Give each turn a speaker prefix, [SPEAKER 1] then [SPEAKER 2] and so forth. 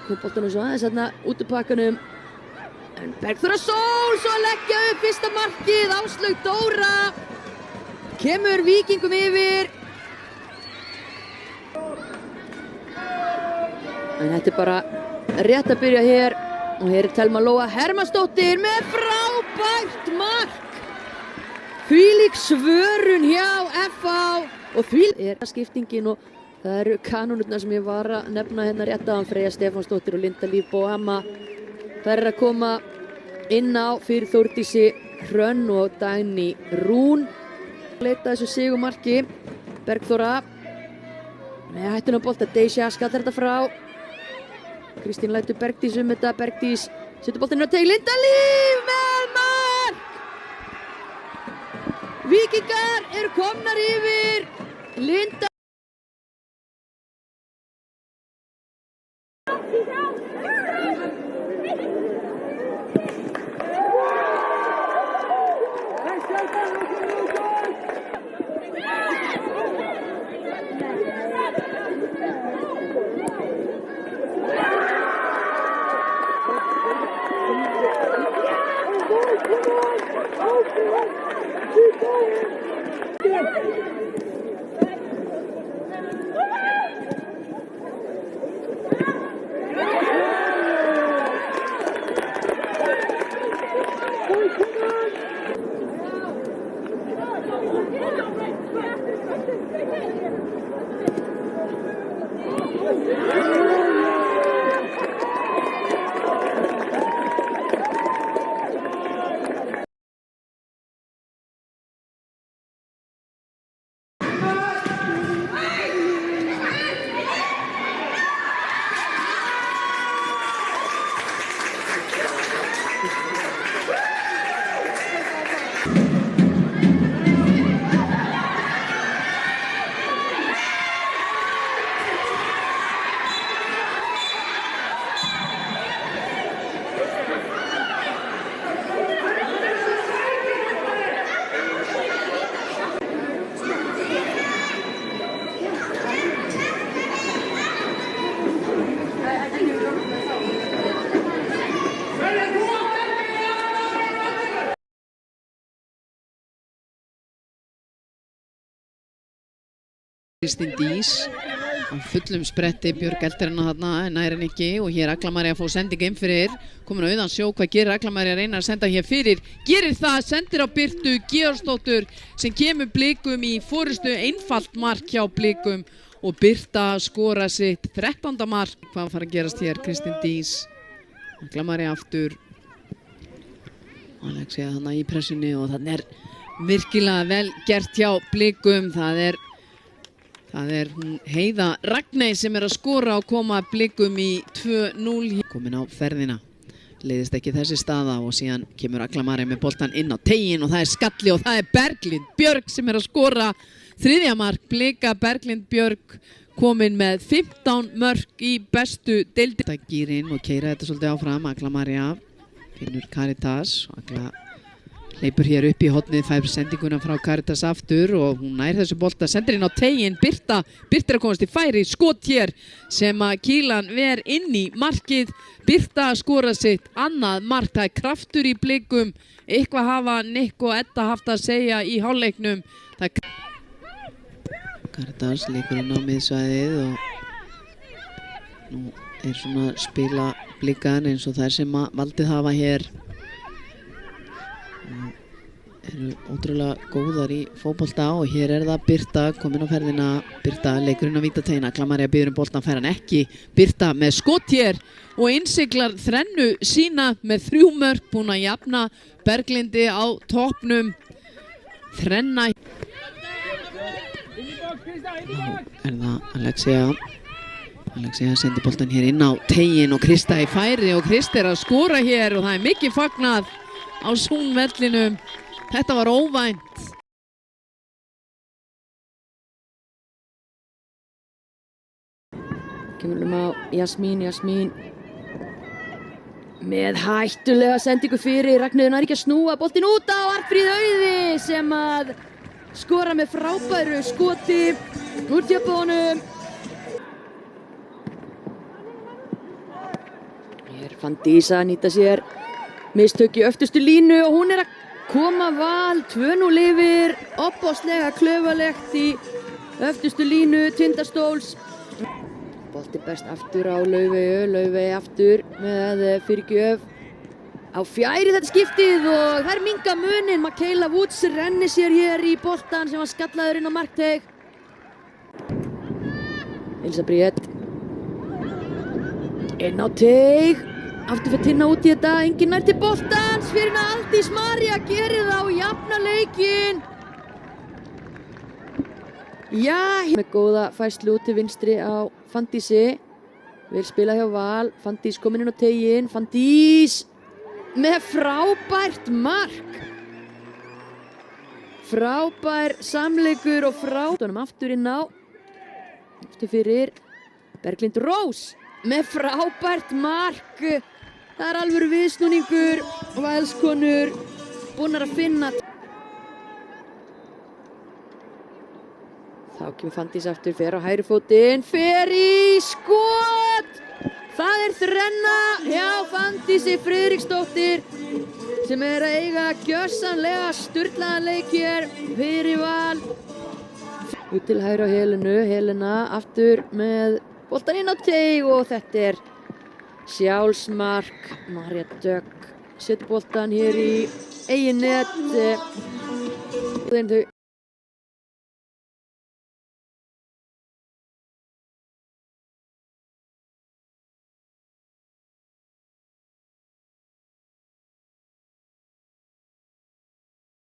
[SPEAKER 1] kom boltanum svo aðeins þarna út úr pakkanum. En Bergþóra Sól svo að leggja upp fyrsta markið, Áslaug Dóra. Kemur Víkingum yfir. En þetta bara rétt að byrja hér. Og hér Thelma Lóa Hermannsdóttir með frábært mark. Þvílík svörun hjá FH og þvílík skiptingin og það eru kanónurnar sem ég var að nefna hérna rétt áðan, Freyja Stefánsdóttir og Linda Líf Bohama. Það er að koma inn á fyrir Þórdísi Hrönn og Dagný Rún. Leita þessu sigurmarki. Bergþóra með hættuna bolta, Deisha skallar þetta frá. Kristín lætur Bergdís þetta, Bergdís setur boltinn á teig, Linda Líf með mark! Víkingar eru komnar yfir, Linda
[SPEAKER 2] Kristín Dís á fullum spretti, Björg eldir hana þarna en nær henni ekki og hér Agla María fór sending inn fyrir, komin á auðan sjó, hvað gerir Agla María, reynar að senda hér fyrir, gerir það, sendir á Birtu Georgsdóttur sem kemur Blikum í forystu, einfalt mark hjá Blikum og Birta skora sitt 13. mark. Hvað fara að gerast hér, Kristín Dís, Agla María aftur, Alexia þarna í pressunni og þannig virkilega vel gert hjá Blikum, það er hún Heiða Ragney sem að skora og koma Blikum í 2-0. Komin á ferðina, leiðist ekki þessi staða og síðan kemur Agla María með boltan inn á tegin og það er skalli og það er Berglind Björg sem að skora 3. mark Blika. Berglind Björg komin með 15 mörk í bestu deildinni. Það gýr inn og keyra þetta svolítið áfram. Agla María finnur Caritas og Agla leipur hér upp í hornið, fær sendinguna frá Caritas aftur og hún nær þessu bolta, sendir inn á tegin, Birta er að komast í færi, skot hér sem að Kílan ver inn í markið, Birta skora sitt annað mark, það er kraftur í Blikum, eitthvað hafa Nick og Edda haft að segja í hálfleiknum. Caritas leikur inn á miðsvæðið og nú er svona spila Blikan eins og þær sem að valdið hafa hér. Eru ótrúlega góðar í fótbolta og hér er það Birta komin á ferðina. Birta leikur inn á vítateina, Agla María biður boltan, fær hann ekki. Birta með skot hér og innsiglar þrennu sína með 3 mörk, búin að jafna Berglindi á toppnum. Þrenna. Er það Alexia sendir boltan hér inn á tegin og Krista í færi og Krista er að skora hér og það er mikið fagnað á Sónvellinum. Þetta var óvænt.
[SPEAKER 1] Kemur á Jasmín með hættulega sendingu fyrir, Ragnheiður nær ekki að snúa boltinn út á Arnfríð Auði sem að skora með frábæru skoti úr tjöpunum. Fanndís að nýta sér mistök í öftustu línu og hún er að koma Val 2-0 yfir, opbáslega klaufalegt í öftustu línu Tindastóls. Bolti best aftur á Laufey aftur með fyrirgjöf á fjæri þetta skiptið og þær minga munin. Michaela Woods rennir sér hér í boltan sem var skallaður inn á markteig. Elsa Bríett inn á teig, aftur fyrir Tinna út í þetta, enginn nær til boltans fyrir Aldís María gerir það og jafnar leikinn. Já, með góða færslu út til vinstri á Fanndísi, vil spila hjá Val, Fanndís komin inn á teiginn, Fanndís með frábært mark. Frábær samleikur og frábært aftur inn á, aftur fyrir Berglind Rós með frábært mark. Það er alvöru viðsnúningur og Valskonur búnar að finna. Þá kemur Fanndís aftur, fer á hægri fótinn, fer í skot. Það er þrenna hjá Fanndísi Friðriksdóttir sem er að eiga gjörsamlega sturlaðan leik hér fyrir Val. Út til hægri á Helena aftur með boltan inn á teig og þetta er sjálfsmark. María Dögg setur boltan hér í eigin net.